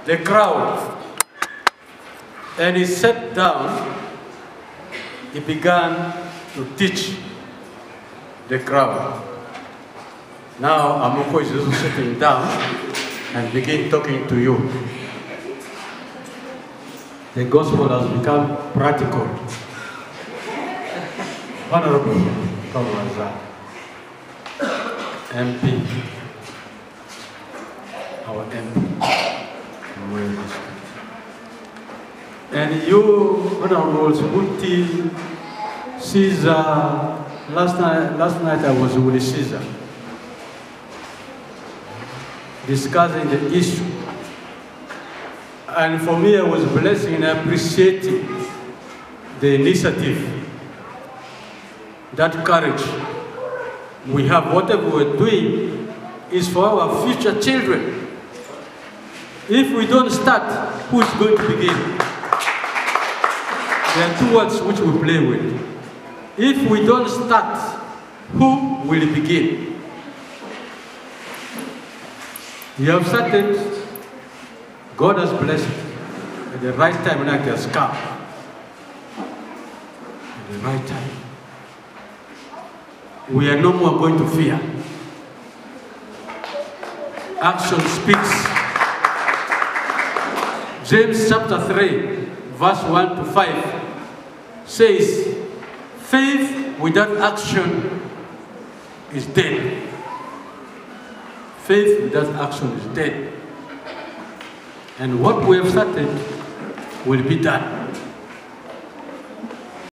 the crowd. And he sat down, he began to teach the crowd. Now Amoko is also sitting down and begin talking to you. The gospel has become practical. Honorable, come on, MP, our MP. And you, Honorable Buti, Caesar, last night I was with Caesar, discussing the issue. And for me, I was blessed and appreciating the initiative, that courage we have. Whatever we're doing is for our future children. If we don't start, who's going to begin? There are two words which we play with. If we don't start, who will begin? You have started. God has blessed. At the right time, like has come. At the right time. We are no more going to fear. Action speaks. James chapter 3, verse 1 to 5 says, faith without action is dead. Faith without action is dead. And what we have started will be done.